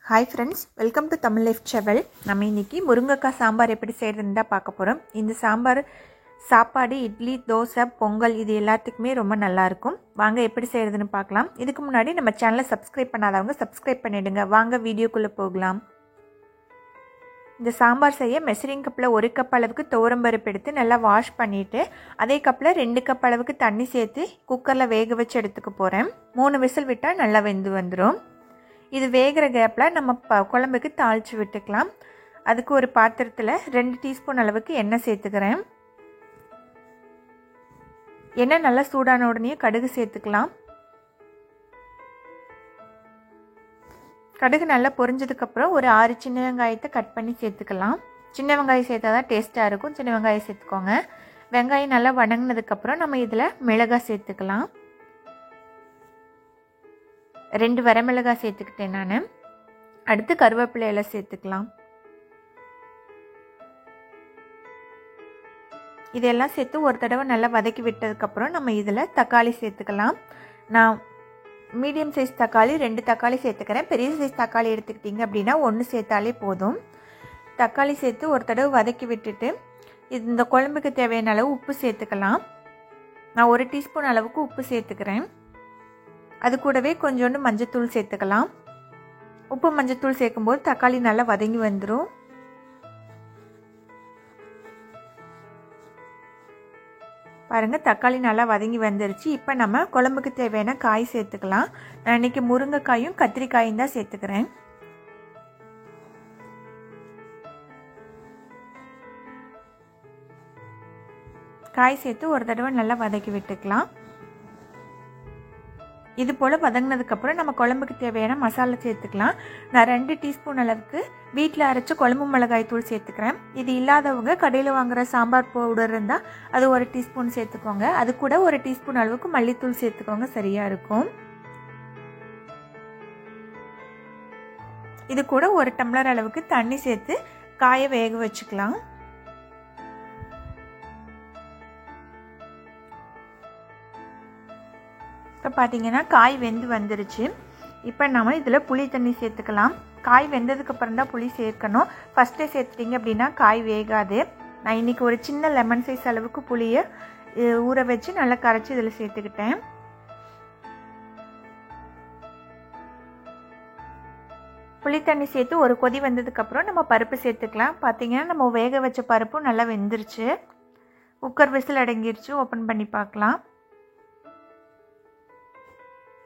Hi friends, welcome to Tamil life channel. நம்ம இன்றைக்கி முருங்கைக்காய் சாம்பார் எப்படி செய்கிறதுன்னு தான் பார்க்க போகிறோம். இந்த சாம்பார் சாப்பாடு, இட்லி, தோசை, பொங்கல் இது எல்லாத்துக்குமே ரொம்ப நல்லாயிருக்கும். வாங்க எப்படி செய்கிறதுன்னு பார்க்கலாம். இதுக்கு முன்னாடி நம்ம சேனலை சப்ஸ்கிரைப் பண்ணாதவங்க சப்ஸ்கிரைப் பண்ணிவிடுங்க. வாங்க வீடியோக்குள்ளே போகலாம். இந்த சாம்பார் செய்ய மெஷரிங் கப்பில் 1 கப் அளவுக்கு துவரம்பருப்பு எடுத்து நல்லா வாஷ் பண்ணிவிட்டு அதே கப்பில் 2 கப் அளவுக்கு தண்ணி சேர்த்து குக்கரில் வேக வச்சு எடுத்துக்க போகிறேன். 3 விசில் விட்டால் நல்லா வெந்து வந்துடும். இது வேகிற கேப்பில் நம்ம குழம்புக்கு தாளித்து விட்டுக்கலாம். அதுக்கு ஒரு பாத்திரத்தில் 2 டீஸ்பூன் அளவுக்கு எண்ணெய் சேர்த்துக்கிறேன். எண்ணெய் நல்லா சூடான உடனே கடுகு சேர்த்துக்கலாம். கடுகு நல்லா பொரிஞ்சதுக்கப்புறம் ஒரு 6 சின்ன வெங்காயத்தை கட் பண்ணி சேர்த்துக்கலாம். சின்ன வெங்காயம் சேர்த்தா தான் டேஸ்ட்டாக இருக்கும். சின்ன வெங்காயம் சேர்த்துக்கோங்க. வெங்காயம் நல்லா வணங்கினதுக்கப்புறம் நம்ம இதில் மிளகாய் சேர்த்துக்கலாம். 2 வரமிளகாய் சேர்த்துக்கிட்டேன் நான். அடுத்து கருவேப்பிலை எல்லாம் சேர்த்துக்கலாம். இதெல்லாம் சேர்த்து ஒரு தடவை நல்லா வதக்கி விட்டதுக்கப்புறம் நம்ம இதில் தக்காளி சேர்த்துக்கலாம். நான் மீடியம் சைஸ் தக்காளி 2 தக்காளி சேர்த்துக்கிறேன். பெரிய சைஸ் தக்காளி எடுத்துக்கிட்டிங்க அப்படின்னா 1 சேர்த்தாலே போதும். தக்காளி சேர்த்து ஒரு தடவை வதக்கி விட்டுட்டு இந்த குழம்புக்கு தேவையான அளவு உப்பு சேர்த்துக்கலாம். நான் 1 டீஸ்பூன் அளவுக்கு உப்பு சேர்த்துக்கிறேன். அது கூடவே கொஞ்சோண்டு மஞ்சத்தூள் சேர்த்துக்கலாம். உப்பு மஞ்சத்தூள் சேர்க்கும்போது தக்காளி நல்லா வதங்கி வந்துடும். பாருங்கள், தக்காளி நல்லா வதங்கி வந்துருச்சு. இப்போ நம்ம குழம்புக்கு தேவையான காய் சேர்த்துக்கலாம். நான் இன்றைக்கி முருங்கைக்காயும் கத்திரிக்காயும் தான் சேர்த்துக்கிறேன். காய் சேர்த்து ஒரு தடவை நல்லா வதக்கி விட்டுக்கலாம். இது போல் வதங்கினதுக்கப்புறம் நம்ம குழம்புக்கு தேவையான மசாலா சேர்த்துக்கலாம். நான் 2 டீஸ்பூன் அளவுக்கு வீட்டில் அரைச்ச குழம்பு மிளகாய் தூள் சேர்த்துக்கிறேன். இது இல்லாதவங்க கடையில் வாங்குகிற சாம்பார் பவுடர் இருந்தால் அது 1 டீஸ்பூன் சேர்த்துக்கோங்க. அது கூட 1 டீஸ்பூன் அளவுக்கு மல்லித்தூள் சேர்த்துக்கோங்க, சரியாக இருக்கும். இது கூட 1 டம்ளர் அளவுக்கு தண்ணி சேர்த்து காயை வேக வச்சுக்கலாம். இப்போ பார்த்தீங்கன்னா காய் வெந்து வந்துருச்சு. இப்போ நம்ம இதில் புளி தண்ணி சேர்த்துக்கலாம். காய் வெந்ததுக்கப்புறம் தான் புளி சேர்க்கணும். ஃபஸ்ட்டே சேர்த்துட்டிங்க அப்படின்னா காய் வேகாது. நான் இன்றைக்கி ஒரு சின்ன லெமன் சைஸ் அளவுக்கு புளியை ஊற வச்சு நல்லா கரைச்சி இதில் சேர்த்துக்கிட்டேன். புளி தண்ணி சேர்த்து ஒரு கொதி வந்ததுக்கப்புறம் நம்ம பருப்பு சேர்த்துக்கலாம். பார்த்தீங்கன்னா நம்ம வேக வச்ச பருப்பும் நல்லா வெந்துருச்சு. Cooker whistle அடங்கிருச்சு. ஓப்பன் பண்ணி பார்க்கலாம்.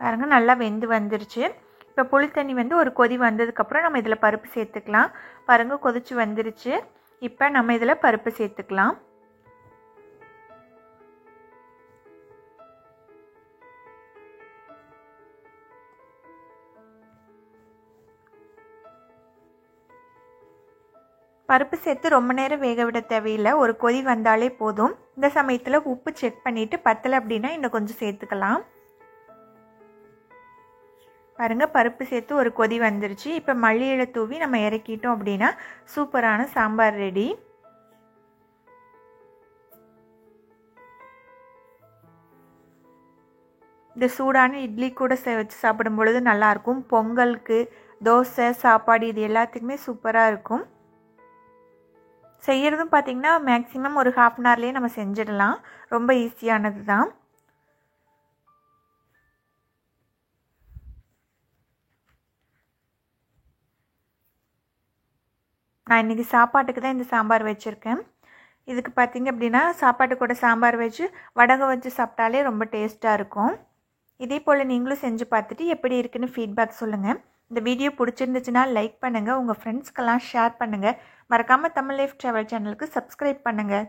பாருங்கள், நல்லா வெந்து வந்துருச்சு. இப்போ புளி தண்ணி ஒரு கொதி வந்ததுக்கப்புறம் நம்ம இதில் பருப்பு சேர்த்துக்கலாம். பாருங்கள், கொதிச்சு வந்துருச்சு. இப்போ நம்ம இதில் பருப்பு சேர்த்துக்கலாம். பருப்பு சேர்த்து ரொம்ப நேரம் வேக விட தேவையில்லை. ஒரு கொதி வந்தாலே போதும். இந்த சமயத்தில் உப்பு செக் பண்ணிவிட்டு பத்தலை அப்படின்னா இன்னும் கொஞ்சம் சேர்த்துக்கலாம். பாருங்கள், பருப்பு சேர்த்து ஒரு கொதி வந்துருச்சு. இப்போ மல்லி இலை தூவி நம்ம இறக்கிட்டோம் அப்படின்னா சூப்பரான சாம்பார் ரெடி. இந்த சூடான இட்லி கூட வச்சு சாப்பிடும் பொழுது நல்லாயிருக்கும். பொங்கலுக்கு, தோசை, சாப்பாடு இது எல்லாத்துக்குமே சூப்பராக இருக்கும். செய்கிறதும் பார்த்திங்கன்னா மேக்ஸிமம் ஒரு 1/2 அன் ஹவர்லேயே நம்ம செஞ்சிடலாம். ரொம்ப ஈஸியானது தான். நான் இன்றைக்கி சாப்பாட்டுக்கு தான் இந்த சாம்பார் வச்சுருக்கேன். இதுக்கு பார்த்திங்க அப்படின்னா சாப்பாட்டு கூட சாம்பார் வச்சு வடகம் வச்சு சாப்பிட்டாலே ரொம்ப டேஸ்ட்டாக இருக்கும். இதே போல் நீங்களும் செஞ்சு பார்த்துட்டு எப்படி இருக்குன்னு ஃபீட்பேக் சொல்லுங்கள். இந்த வீடியோ பிடிச்சிருந்துச்சுன்னா லைக் பண்ணுங்கள். உங்கள் ஃப்ரெண்ட்ஸ்க்கெல்லாம் ஷேர் பண்ணுங்கள். மறக்காமல் தமிழ் லைஃப் ட்ராவல் சேனலுக்கு சப்ஸ்கிரைப் பண்ணுங்கள்.